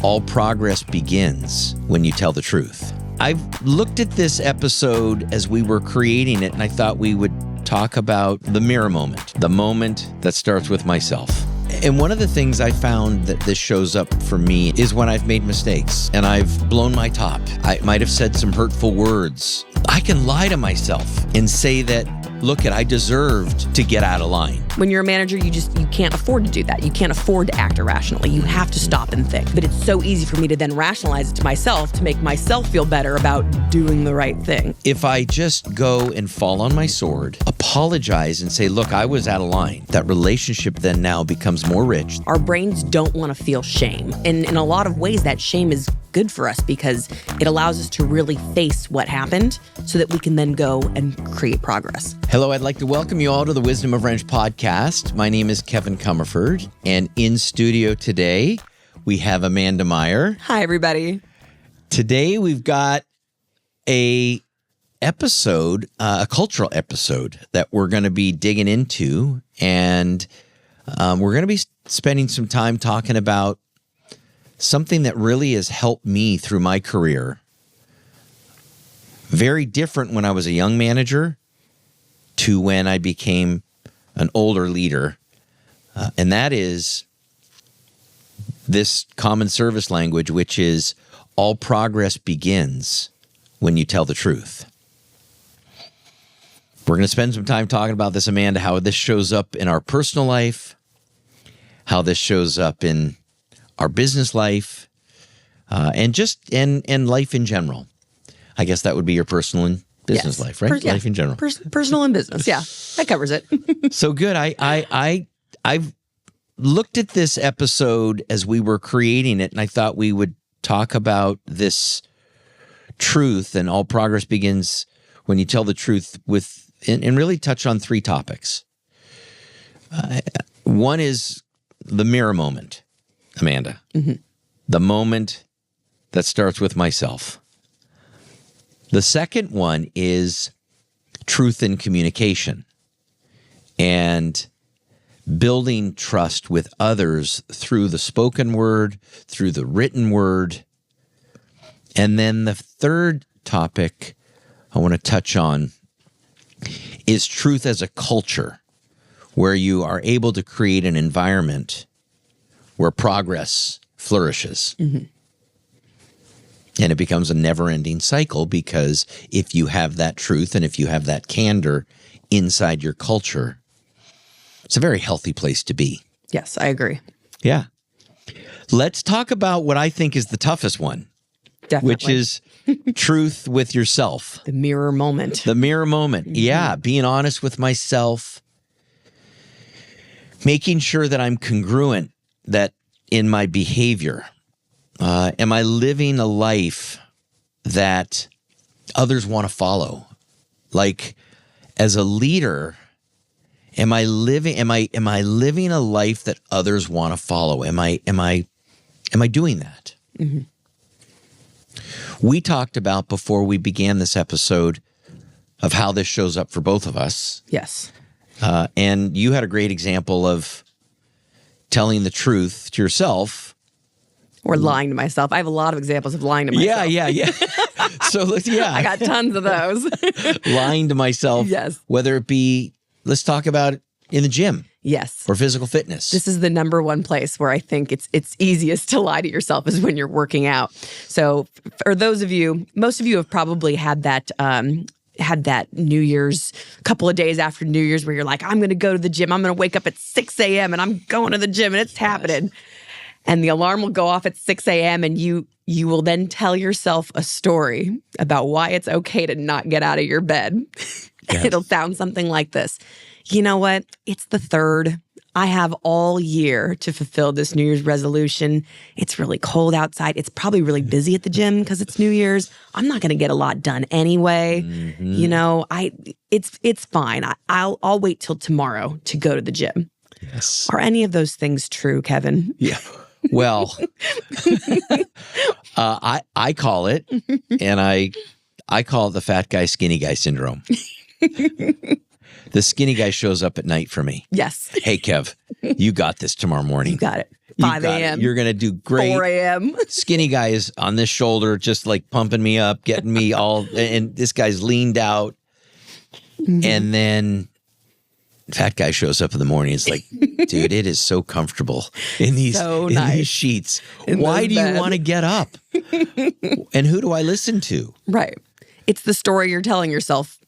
all progress begins when you tell the truth. I've looked at this episode as we were creating it, and I thought we would talk about the mirror moment, the moment that starts with myself. And one of the things I found that this shows up for me is when I've made mistakes and I've blown my top. I might have said some hurtful words. I can lie to myself and say that, look, I deserved to get out of line. When you're a manager, you can't afford to do that. You can't afford to act irrationally. You have to stop and think. But it's so easy for me to then rationalize it to myself to make myself feel better about doing the right thing. If I just go and fall on my sword, apologize and say, look, I was out of line, that relationship then now becomes more rich. Our brains don't want to feel shame. And in a lot of ways, that shame is good for us because it allows us to really face what happened so that we can then go and create progress. Hello, I'd like to welcome you all to the Wisdom of Wrench podcast. My name is Kevin Comerford, and in studio today, we have Amanda Meyer. Hi, everybody. Today, we've got a cultural episode that we're going to be digging into, and we're going to be spending some time talking about something that really has helped me through my career. Very different when I was a young manager to when I became an older leader. And that is this common service language, which is all progress begins when you tell the truth. We're going to spend some time talking about this, Amanda, how this shows up in our personal life, how this shows up in our business life, and just in life in general. I guess that would be your personal and business life, right? Life in general. Personal and business, yeah. That covers it. So good. I've looked at this episode as we were creating it, and I thought we would talk about this truth, and all progress begins when you tell the truth and really touch on three topics. One is the mirror moment, Amanda. Mm-hmm. The moment that starts with myself. The second one is truth in communication and building trust with others through the spoken word, through the written word. And then the third topic I want to touch on is truth as a culture, where you are able to create an environment where progress flourishes. Mm-hmm. And it becomes a never-ending cycle, because if you have that truth and if you have that candor inside your culture, it's a very healthy place to be. Yes, I agree. Yeah. Let's talk about what I think is the toughest one. Definitely. Which is truth with yourself. The mirror moment. The mirror moment. Mm-hmm. Yeah. Being honest with myself. Making sure that I'm congruent that in my behavior. Am I living a life that others want to follow? Like, as a leader, am I living a life that others want to follow? Am I doing that? Mm-hmm. We talked about, before we began this episode, of how this shows up for both of us. Yes. And you had a great example of telling the truth to yourself. Or lying to myself. I have a lot of examples of lying to myself. Yeah. So, I got tons of those. Lying to myself. Yes. Whether it be, let's talk about it in the gym. Yes. Or physical fitness. This is the number one place where I think it's easiest to lie to yourself is when you're working out. So for those of you, most of you have probably had that New Year's, couple of days after New Year's, where you're like, I'm going to go to the gym. I'm going to wake up at 6 a.m. and I'm going to the gym, and it's happening. And the alarm will go off at 6 a.m. and you will then tell yourself a story about why it's okay to not get out of your bed. Yes. It'll sound something like this. You know what? It's the 3rd. I have all year to fulfill this New Year's resolution. It's really cold outside. It's probably really busy at the gym because it's New Year's. I'm not going to get a lot done anyway. Mm-hmm. You know, it's fine. I'll wait till tomorrow to go to the gym. Yes. Are any of those things true, Kevin? Yeah. Well, I call it, and I call it the fat guy, skinny guy syndrome. The skinny guy shows up at night for me. Yes. Hey, Kev, you got this tomorrow morning. You got it. 5 a.m. You're going to do great. 4 a.m. Skinny guy is on this shoulder, just like pumping me up, getting me all, and this guy's leaned out. And then fat guy shows up in the morning. It's like, dude, it is so comfortable in these, in these sheets. Why do you want to get up? And who do I listen to? Right. It's the story you're telling yourself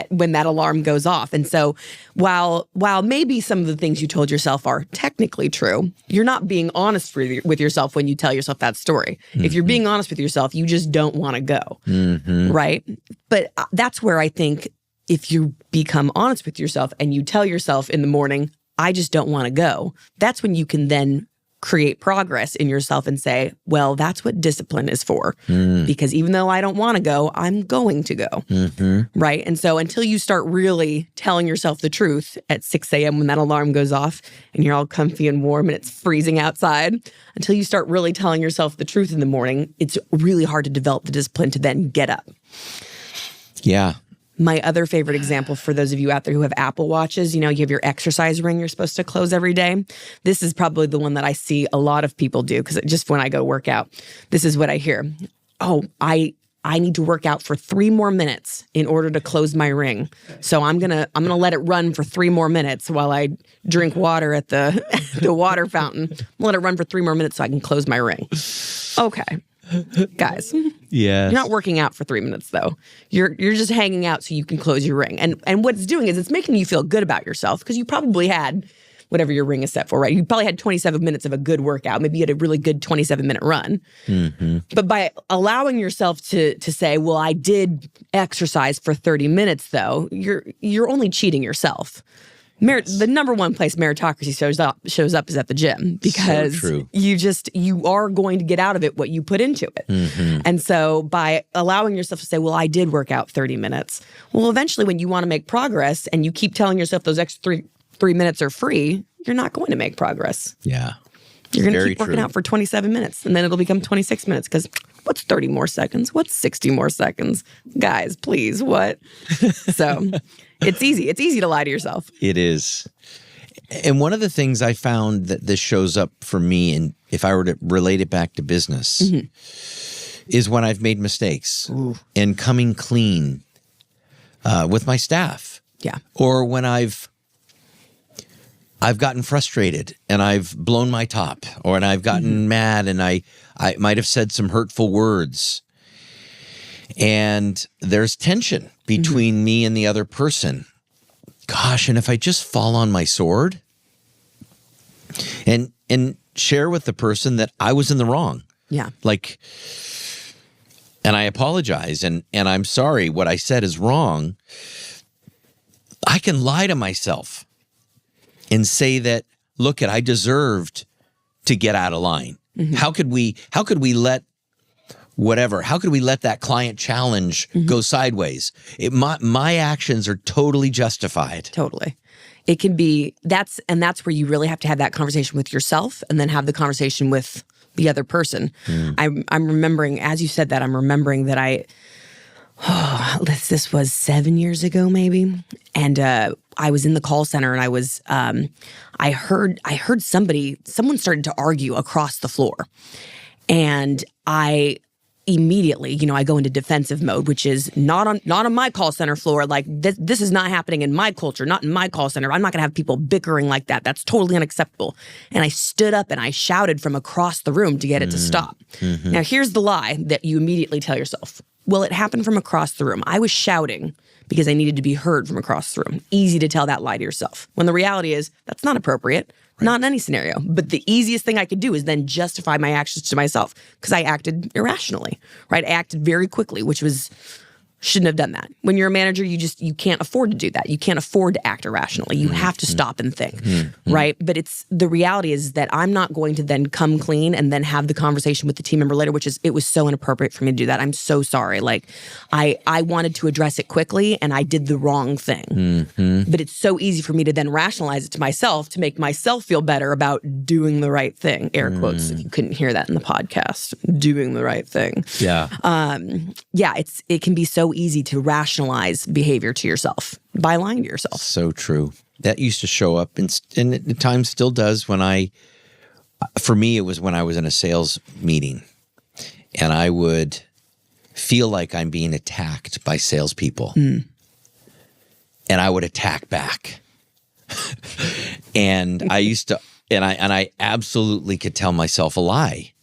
when that alarm goes off. And so while maybe some of the things you told yourself are technically true, you're not being honest with yourself when you tell yourself that story. If you're being honest with yourself, you just don't want to go. Right? But that's where I think if you become honest with yourself and you tell yourself in the morning, I just don't want to go, that's when you can then create progress in yourself and say, well, that's what discipline is for. Because even though I don't want to go, I'm going to go. Right? And so until you start really telling yourself the truth at 6 a.m. when that alarm goes off and you're all comfy and warm and it's freezing outside, until you start really telling yourself the truth in the morning, it's really hard to develop the discipline to then get up. Yeah. My other favorite example for those of you out there who have Apple Watches, you have your exercise ring you're supposed to close every day. This is probably the one that I see a lot of people do because just when I go work out, this is what I hear. Oh, I need to work out for 3 more minutes in order to close my ring. So I'm gonna let it run for 3 more minutes while I drink water at the water fountain. I'm gonna let it run for 3 more minutes so I can close my ring. Okay. Guys, yes. You're not working out for 3 minutes though. You're just hanging out so you can close your ring. And what it's doing is it's making you feel good about yourself because you probably had whatever your ring is set for, right? You probably had 27 minutes of a good workout. Maybe you had a really good 27-minute run. But by allowing yourself to say, well, I did exercise for 30 minutes though, you're only cheating yourself. The number one place meritocracy shows up is at the gym because you are going to get out of it what you put into it. And so by allowing yourself to say, well, I did work out 30 minutes. Well, eventually when you want to make progress and you keep telling yourself those extra three minutes are free, you're not going to make progress. Yeah. You're going to keep working out for 27 minutes and then it'll become 26 minutes because what's 30 more seconds? What's 60 more seconds? Guys, please, what? So it's easy. It's easy to lie to yourself. It is. And one of the things I found that this shows up for me, and if I were to relate it back to business, is when I've made mistakes and coming clean with my staff. Yeah. Or when I've gotten frustrated and I've blown my top, or and I've gotten mad and I might have said some hurtful words. And there's tension between me and the other person. Gosh, and if I just fall on my sword and share with the person that I was in the wrong. Yeah. And I apologize and I'm sorry, what I said is wrong. I can lie to myself and say that, look, I deserved to get out of line. How could we let that client challenge go sideways? My actions are totally justified. Totally. It can be, that's where you really have to have that conversation with yourself and then have the conversation with the other person. I'm remembering, as you said that, I'm remembering that this was 7 years ago maybe. And I was in the call center and I heard someone started to argue across the floor. And I immediately, I go into defensive mode, which is not on my call center floor. Like this is not happening in my culture, not in my call center. I'm not going to have people bickering like that. That's totally unacceptable. And I stood up and I shouted from across the room to get it to stop. Now, here's the lie that you immediately tell yourself. Well, it happened from across the room. I was shouting because I needed to be heard from across the room. Easy to tell that lie to yourself. When the reality is that's not appropriate. Not in any scenario. But the easiest thing I could do is then justify my actions to myself because I acted irrationally, right? I acted very quickly, which shouldn't have done that. When you're a manager, you can't afford to do that. You can't afford to act irrationally. You have to stop and think, right? But the reality is that I'm not going to then come clean and then have the conversation with the team member later, it was so inappropriate for me to do that. I'm so sorry. I wanted to address it quickly and I did the wrong thing. But it's so easy for me to then rationalize it to myself to make myself feel better about doing the right thing. Air quotes, if you couldn't hear that in the podcast, doing the right thing. Yeah. It can be so easy to rationalize behavior to yourself by lying to yourself. So true. That used to show up and at times still does when I for me, it was when I was in a sales meeting and I would feel like I'm being attacked by salespeople. And I would attack back. And I used to, and I absolutely could tell myself a lie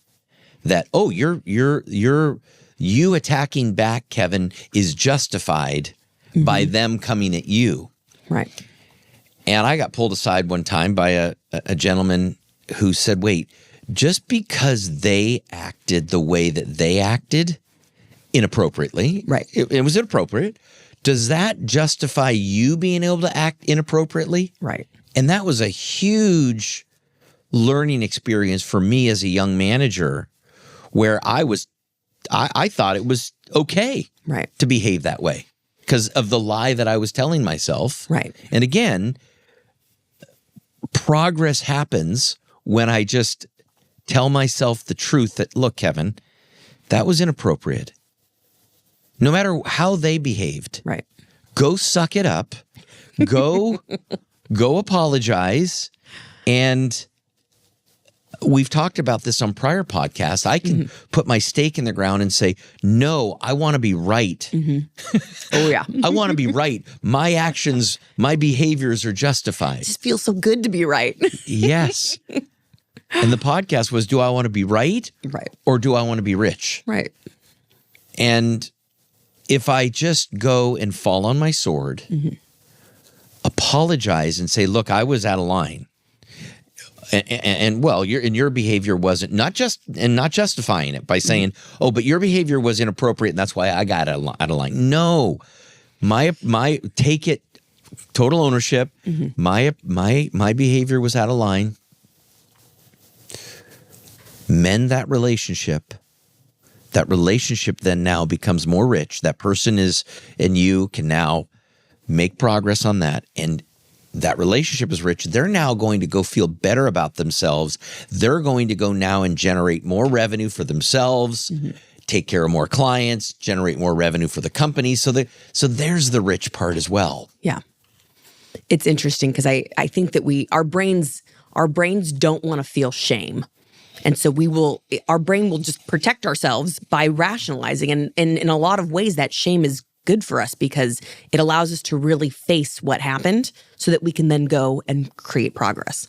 that, oh, you attacking back, Kevin, is justified by them coming at you. Right. And I got pulled aside one time by a gentleman who said, wait, just because they acted the way that they acted inappropriately, right? It was inappropriate. Does that justify you being able to act inappropriately? Right. And that was a huge learning experience for me as a young manager where I thought it was okay to behave that way because of the lie that I was telling myself. Right. And again, progress happens when I just tell myself the truth that, look, Kevin, that was inappropriate. No matter how they behaved. Right. Go suck it up. Go apologize. And we've talked about this on prior podcasts. I can put my stake in the ground and say, no, I want to be right. Oh, yeah. I want to be right. My actions, my behaviors are justified. It just feels so good to be right. Yes. And the podcast was, do I want to be right? Right. Or do I want to be rich? Right. And if I just go and fall on my sword, apologize and say, look, I was out of line. And well, your behavior wasn't not justifying it by saying, oh, but your behavior was inappropriate and that's why I got out of line. No, my take it, total ownership. My behavior was out of line. Mend that relationship. That relationship then now becomes more rich. That person is, and you can now make progress on that. And that relationship is rich. They're now going to go feel better about themselves. They're going to go now and generate more revenue for themselves, take care of more clients, generate more revenue for the company. So there's the rich part as well. Yeah. It's interesting because I think that our brains don't want to feel shame. And so our brain will just protect ourselves by rationalizing. And in a lot of ways, that shame is good for us because it allows us to really face what happened so that we can then go and create progress.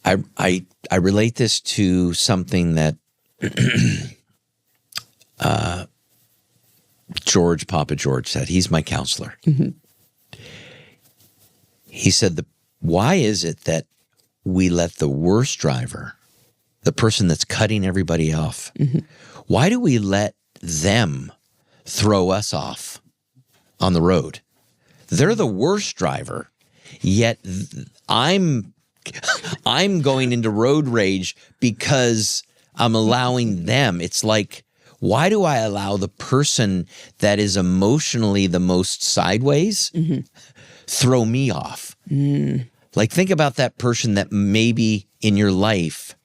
I relate this to something that Papa George said. He's my counselor. He said, why is it that we let the worst driver, the person that's cutting everybody off, why do we let them throw us off on the road? They're the worst driver, yet I'm going into road rage because I'm allowing them. It's like, why do I allow the person that is emotionally the most sideways throw me off? Like, think about that person that maybe in your life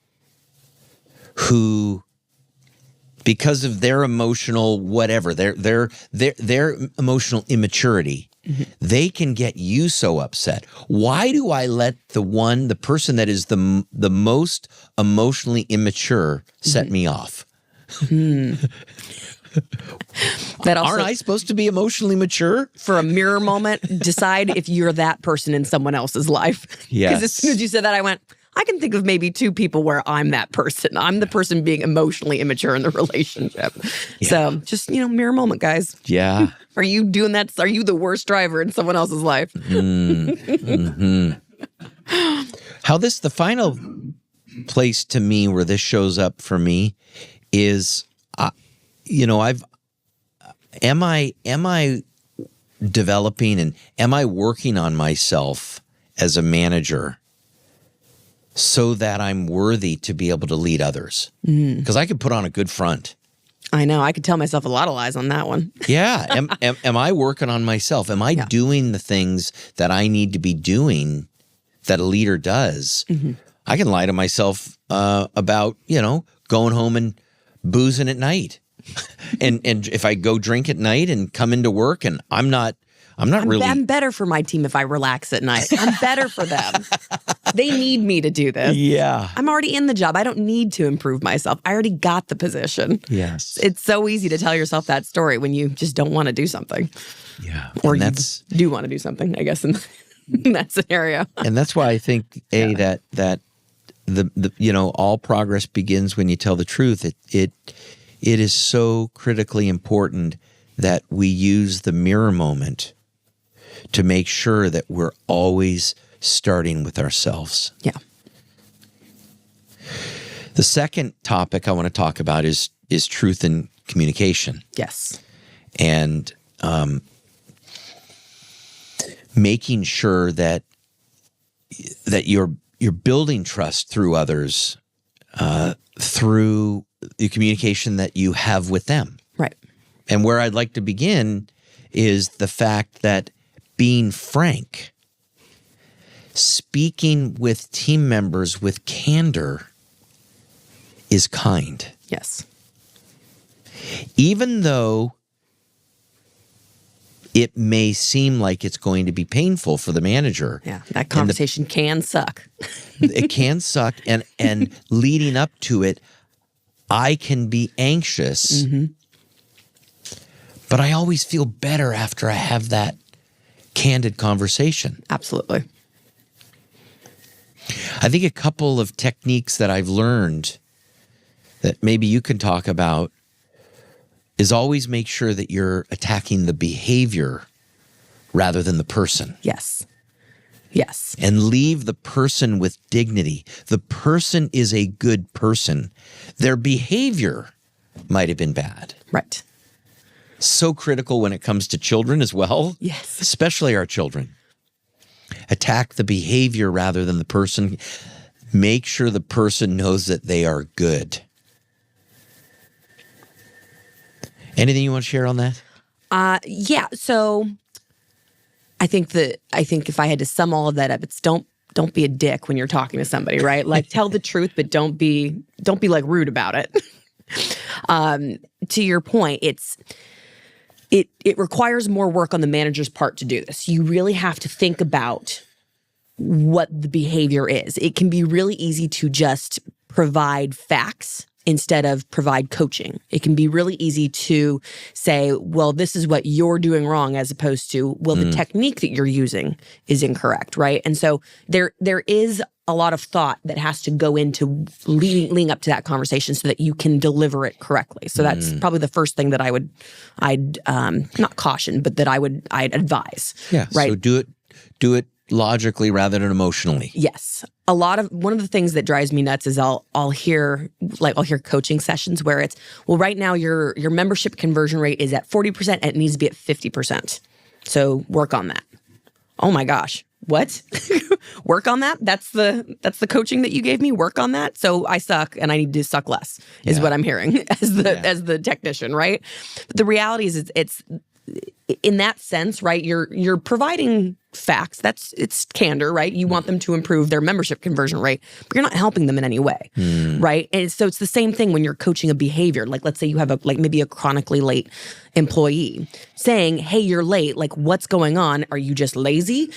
who, because of their emotional whatever, their emotional immaturity, they can get you so upset. Why do I let the person that is the most emotionally immature set me off? That also, aren't I supposed to be emotionally mature? For a mirror moment, decide if you're that person in someone else's life. Yes. Because as soon as you said that, I went, I can think of maybe two people where I'm that person. I'm the person being emotionally immature in the relationship. Yeah. So just, mirror moment, guys. Yeah. Are you doing that? Are you the worst driver in someone else's life? How the final place to me where this shows up for me is, am I developing and am I working on myself as a manager so that I'm worthy to be able to lead others? Because I could put on a good front. I know. I could tell myself a lot of lies on that one. Yeah. Am I working on myself? Am I doing the things that I need to be doing that a leader does? I can lie to myself about, going home and boozing at night. and if I go drink at night and come into work and I'm not I'm better for my team if I relax at night. I'm better for them. They need me to do this. Yeah. I'm already in the job. I don't need to improve myself. I already got the position. Yes. It's so easy to tell yourself that story when you just don't want to do something. Yeah. Or you do want to do something, I guess, in that scenario. And that's why I think, that the all progress begins when you tell the truth. It is so critically important that we use the mirror moment to make sure that we're always starting with ourselves. Yeah. The second topic I want to talk about is truth in communication. Yes. And making sure that you're building trust through others, through the communication that you have with them. Right. And where I'd like to begin is the fact that being frank, speaking with team members with candor is kind. Yes. Even though it may seem like it's going to be painful for the manager. Yeah, that conversation can suck. It can suck. And leading up to it, I can be anxious. Mm-hmm. But I always feel better after I have that candid conversation. Absolutely. I think a couple of techniques that I've learned that maybe you can talk about is always make sure that you're attacking the behavior rather than the person. Yes. Yes. And leave the person with dignity. The person is a good person. Their behavior might have been bad. Right. So critical when it comes to children as well. Yes. Especially our children. Attack the behavior rather than the person. Make sure the person knows that they are good. Anything you want to share on that? Yeah. So I think if I had to sum all of that up, it's don't be a dick when you're talking to somebody, right? Like tell the truth, but don't be like rude about it. To your point, it requires more work on the manager's part to do this. You really have to think about what the behavior is. It can be really easy to just provide facts instead of provide coaching. It can be really easy to say, well, this is what you're doing wrong, as opposed to, well, the technique that you're using is incorrect, right? And so there is a lot of thought that has to go into leading up to that conversation so that you can deliver it correctly. So that's probably the first thing that I'd not caution, but that I'd advise. Yeah. Right. So do it logically rather than emotionally. Yes. One of the things that drives me nuts is I'll hear coaching sessions where it's, well, right now your membership conversion rate is at 40% and it needs to be at 50%. So work on that. Oh my gosh. What? Work on that? That's the coaching that you gave me? Work on that? So I suck and I need to suck less is what I'm hearing as the technician, right? But the reality is it's in that sense, right? You're providing facts. It's candor, right? You want them to improve their membership conversion rate, but you're not helping them in any way, right? And so it's the same thing when you're coaching a behavior. Like let's say you have maybe a chronically late employee saying, "Hey, you're late. Like, what's going on? Are you just lazy?"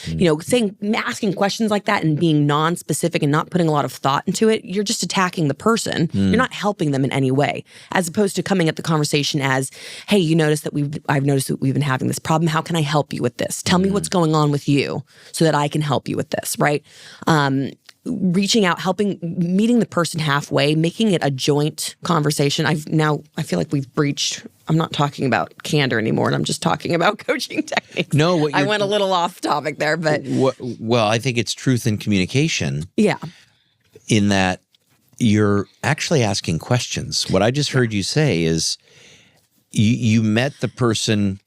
Asking questions like that and being non-specific and not putting a lot of thought into it. You're just attacking the person. You're not helping them in any way, as opposed to coming at the conversation as, "Hey, I've noticed that we've been having this problem. How can I help you with this? Tell me what's going on with you so that I can help you with this," right? Reaching out, meeting the person halfway, making it a joint conversation. I feel like we've breached. I'm not talking about candor anymore, and I'm just talking about coaching techniques. No, I went a little off topic there, but well, I think it's truth in communication. Yeah, in that you're actually asking questions. What I just heard you say is you met the person.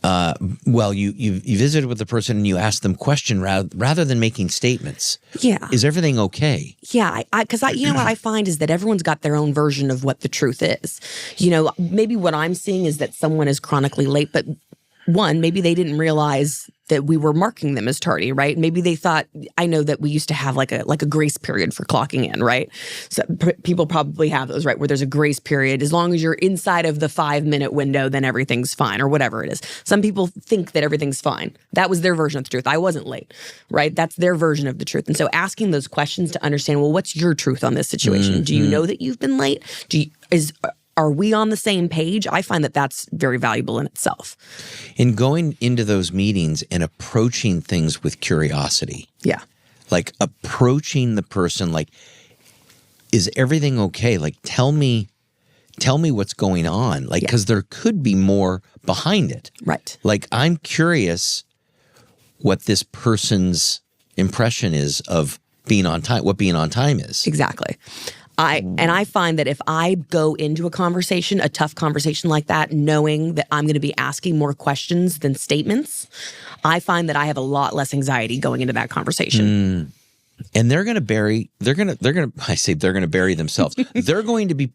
You visited with the person and you asked them question rather than making statements. Yeah. Is everything okay? Yeah, because you know what I find is that everyone's got their own version of what the truth is. Maybe what I'm seeing is that someone is chronically late, but one, maybe they didn't realize we were marking them as tardy, right? Maybe they thought, I know that we used to have like a grace period for clocking in, right? So people probably have those, right? Where there's a grace period. As long as you're inside of the 5-minute window, then everything's fine, or whatever it is. Some people think that everything's fine. That was their version of the truth. I wasn't late, right? That's their version of the truth. And so asking those questions to understand, well, what's your truth on this situation? Do you know that you've been late? Are we on the same page? I find that that's very valuable in itself. In going into those meetings and approaching things with curiosity. Yeah. Like approaching the person like, is everything okay? Like, tell me what's going on. Like, because there could be more behind it. Right. Like, I'm curious what this person's impression is of being on time, what being on time is. Exactly. I find that if I go into a tough conversation like that, knowing that I'm going to be asking more questions than statements, I find that I have a lot less anxiety going into that conversation. And they're going to bury themselves. They're going to be,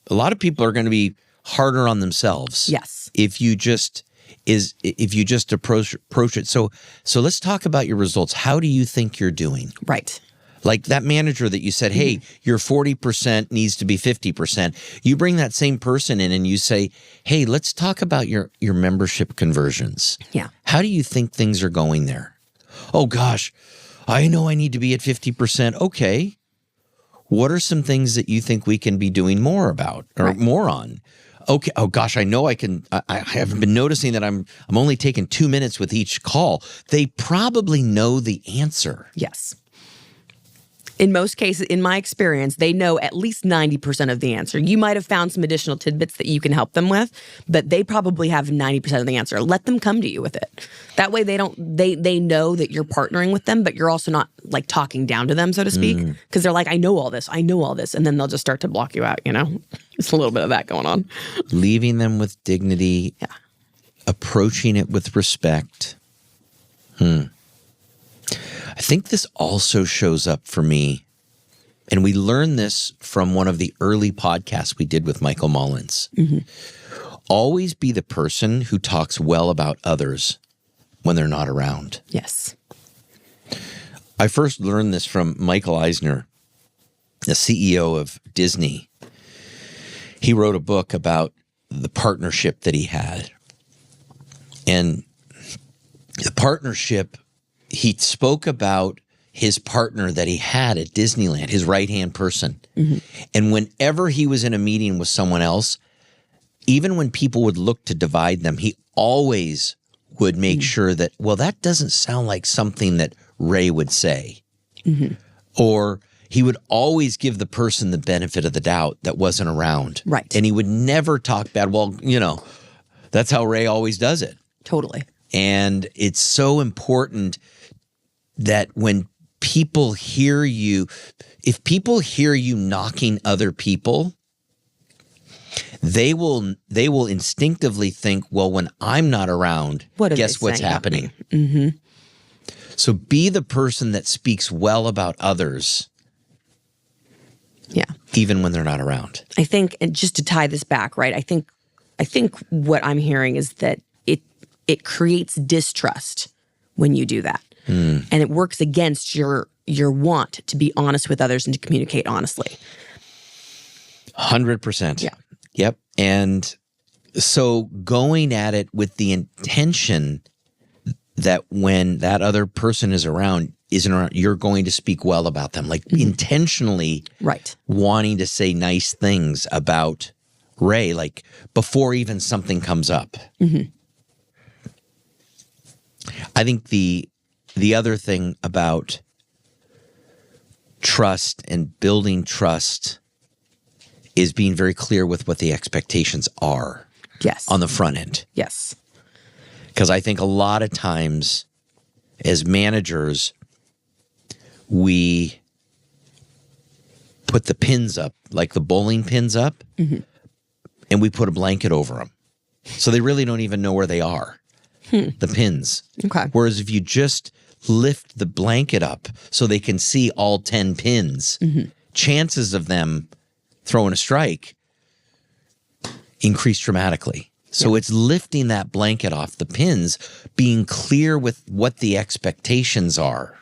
a lot of people are going to be harder on themselves. Yes. If you just approach it. So let's talk about your results. How do you think you're doing? Right. Like that manager that you said, hey, your 40% needs to be 50%. You bring that same person in and you say, hey, let's talk about your membership conversions. Yeah. How do you think things are going there? Oh, gosh, I know I need to be at 50%. Okay. What are some things that you think we can be doing more about or more on? Okay. Oh, gosh, I know I can. I have been noticing that I'm only taking 2 minutes with each call. They probably know the answer. Yes. In most cases, in my experience, they know at least 90% of the answer. You might have found some additional tidbits that you can help them with, but they probably have 90% of the answer. Let them come to you with it. That way they know that you're partnering with them, but you're also not like talking down to them, so to speak, because they're like, I know all this. And then they'll just start to block you out, It's a little bit of that going on. Leaving them with dignity, approaching it with respect. I think this also shows up for me, and we learned this from one of the early podcasts we did with Michael Mullins. Always be the person who talks well about others when they're not around. Yes. I first learned this from Michael Eisner, the CEO of Disney. He wrote a book about the partnership that he had. And the partnership, he spoke about his partner that he had at Disneyland, his right-hand person. And whenever he was in a meeting with someone else, even when people would look to divide them, he always would make sure that, well, that doesn't sound like something that Ray would say. Or he would always give the person the benefit of the doubt that wasn't around. Right. And he would never talk bad. Well, that's how Ray always does it. Totally. And it's so important that when people hear you, if people hear you knocking other people, they will instinctively think, well, when I'm not around, guess what's happening? So be the person that speaks well about others. Yeah. Even when they're not around. I think, and just to tie this back, right? I think what I'm hearing is that it creates distrust when you do that. And it works against your want to be honest with others and to communicate honestly. 100%. Yeah. Yep. And so going at it with the intention that when that other person isn't around, you're going to speak well about them, like intentionally wanting to say nice things about Ray, like before even something comes up. I think the other thing about trust and building trust is being very clear with what the expectations are. Yes. On the front end. Yes. Because I think a lot of times as managers, we put the pins up, like the bowling pins up, and we put a blanket over them. So they really don't even know where they are, the pins. Okay. Whereas if you just lift the blanket up so they can see all 10 pins, chances of them throwing a strike increase dramatically. So it's lifting that blanket off the pins, being clear with what the expectations are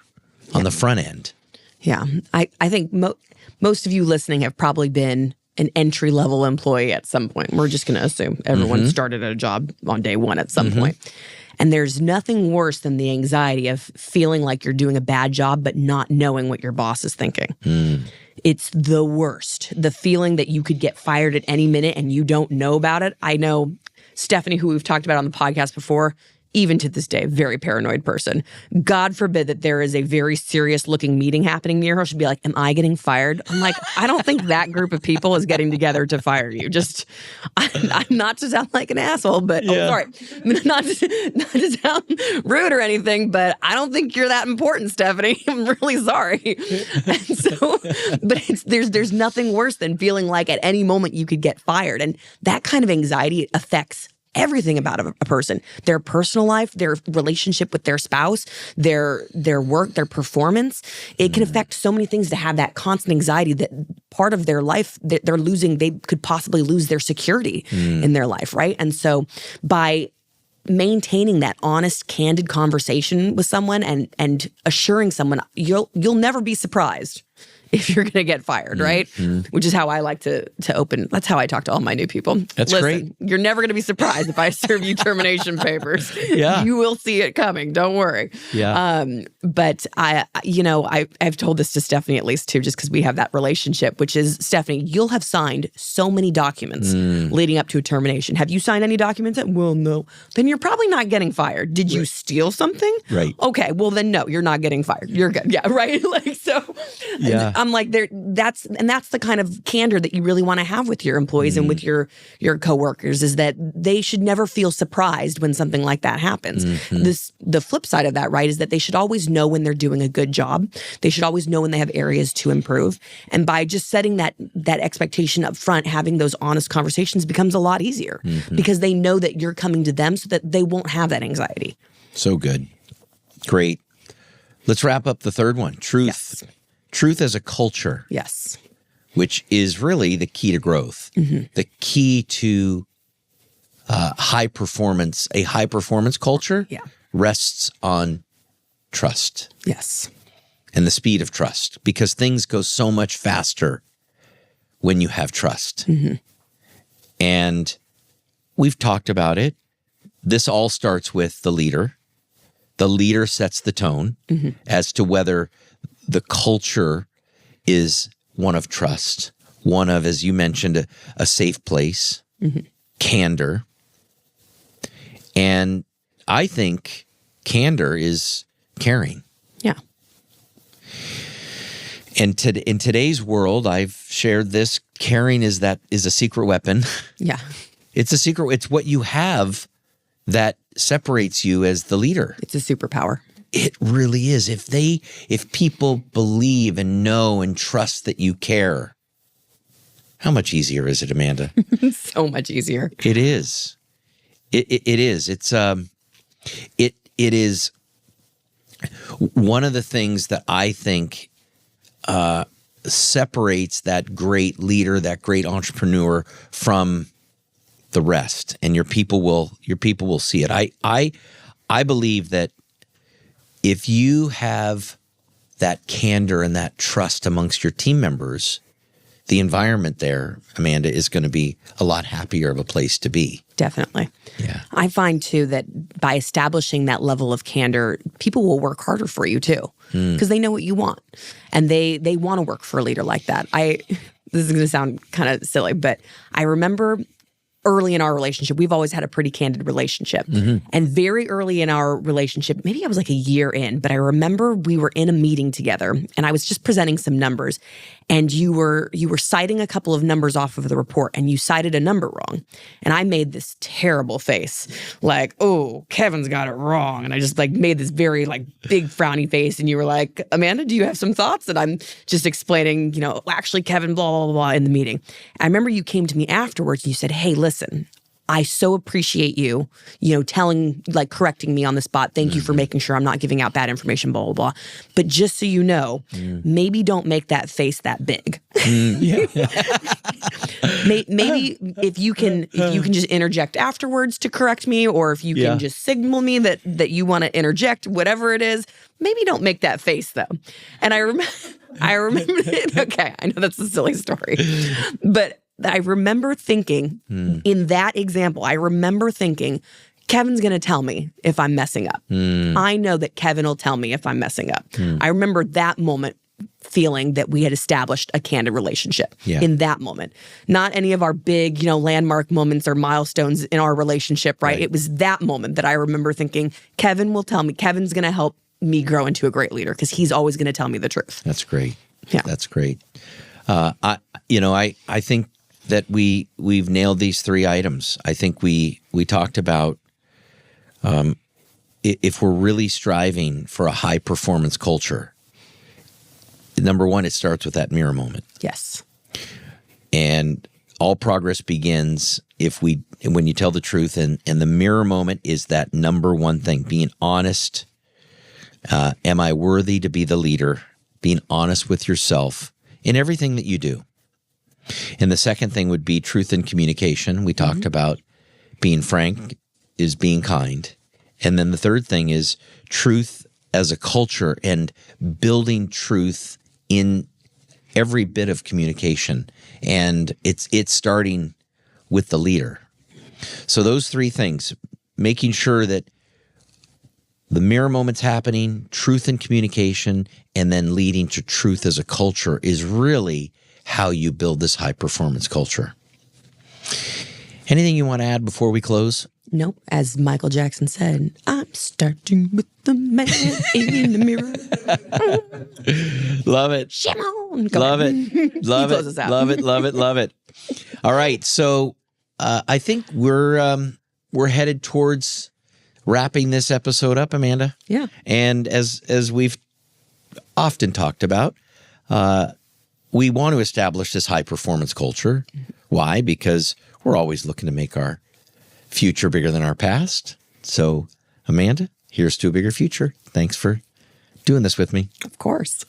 on the front end. Yeah. I think most of you listening have probably been an entry-level employee at some point. We're just going to assume everyone started at a job on day one at some point. And there's nothing worse than the anxiety of feeling like you're doing a bad job but not knowing what your boss is thinking. It's the worst. The feeling that you could get fired at any minute and you don't know about it. I know Stephanie, who we've talked about on the podcast before, even to this day, very paranoid person. God forbid that there is a very serious looking meeting happening near her. She'll be like, am I getting fired? I'm like, I don't think that group of people is getting together to fire you. Just, I'm not to sound like an asshole, but sorry. Not to sound rude or anything, but I don't think you're that important, Stephanie. I'm really sorry. And so, but there's nothing worse than feeling like at any moment you could get fired. And that kind of anxiety affects everything about a person, their personal life, their relationship with their spouse, their work, their performance. It can affect so many things to have that constant anxiety that part of their life that they're losing, they could possibly lose their security in their life, right? And so by maintaining that honest, candid conversation with someone and assuring someone, you'll never be surprised if you're going to get fired, right? Which is how I like to open. That's how I talk to all my new people. That's great. You're never going to be surprised if I serve you termination papers. Yeah. You will see it coming. Don't worry. Yeah. But I've told this to Stephanie at least too, just because we have that relationship, which is, Stephanie, you'll have signed so many documents leading up to a termination. Have you signed any documents? Well, no. Then you're probably not getting fired. Did you steal something? Right. Okay. Well, then no, you're not getting fired. You're good. Yeah. Right. Like, so Yeah. I'm like, that's the kind of candor that you really want to have with your employees and with your coworkers, is that they should never feel surprised when something like that happens. The flip side of that, right, is that they should always know when they're doing a good job. They should always know when they have areas to improve. And by just setting that expectation up front, having those honest conversations becomes a lot easier because they know that you're coming to them so that they won't have that anxiety. So good. Great. Let's wrap up the third one. Truth. Yes. Truth as a culture. Yes. Which is really the key to growth. The key to a high performance culture rests on trust. Yes. And the speed of trust, because things go so much faster when you have trust. And we've talked about it. This all starts with the leader. The leader sets the tone as to whether the culture is one of trust, one of, as you mentioned, a safe place, candor. And I think candor is caring. Yeah. And in today's world, I've shared this, caring is a secret weapon. Yeah. It's a secret. It's what you have that separates you as the leader. It's a superpower. It really is. If people believe and know and trust that you care, how much easier is it, Amanda? So much easier. It is. It is. It is one of the things that I think separates that great leader, that great entrepreneur from the rest, and your people will see it. I believe that if you have that candor and that trust amongst your team members, the environment there, Amanda, is going to be a lot happier of a place to be. Definitely. Yeah. I find too that by establishing that level of candor, people will work harder for you too, because they know what you want, and they want to work for a leader like that. This is going to sound kind of silly, but I remember early in our relationship, we've always had a pretty candid relationship. And very early in our relationship, maybe I was like a year in, but I remember we were in a meeting together and I was just presenting some numbers, and you were citing a couple of numbers off of the report, and you cited a number wrong. And I made this terrible face, like, oh, Kevin's got it wrong. And I just like made this very like big frowny face. And you were like, Amanda, do you have some thoughts? And I'm just explaining, actually, Kevin, blah, blah, blah, in the meeting. I remember you came to me afterwards and you said, hey, listen, I so appreciate you, correcting me on the spot. Thank you for making sure I'm not giving out bad information, blah, blah, blah. But just so you know, maybe don't make that face that big. Maybe if you can just interject afterwards to correct me, or if you can just signal me that you want to interject, whatever it is. Maybe don't make that face though. And I remember it. Okay, I know that's a silly story, but I remember thinking in that example, Kevin's going to tell me if I'm messing up. I know that Kevin will tell me if I'm messing up. I remember that moment feeling that we had established a candid relationship in that moment. Not any of our big, landmark moments or milestones in our relationship, right? It was that moment that I remember thinking, Kevin will tell me, Kevin's going to help me grow into a great leader because he's always going to tell me the truth. That's great. Yeah. That's great. I think that we've nailed these 3 items. I think we talked about if we're really striving for a high performance culture, number 1, it starts with that mirror moment. Yes. And all progress begins when you tell the truth, and the mirror moment is that number 1 thing, being honest. Am I worthy to be the leader? Being honest with yourself in everything that you do. And the second thing would be truth in communication. We talked about being frank is being kind. And then the third thing is truth as a culture and building truth in every bit of communication. And it's starting with the leader. So those 3 things, making sure that the mirror moment's happening, truth in communication, and then leading to truth as a culture is really how you build this high-performance culture. Anything you want to add before we close? Nope. As Michael Jackson said, I'm starting with the man in the mirror. Love it. Shimon. Love it. Love it. Love it. Love it. Love it. All right. So I think we're headed towards wrapping this episode up, Amanda. Yeah. And as we've often talked about, we want to establish this high-performance culture. Why? Because we're always looking to make our future bigger than our past. So, Amanda, here's to a bigger future. Thanks for doing this with me. Of course.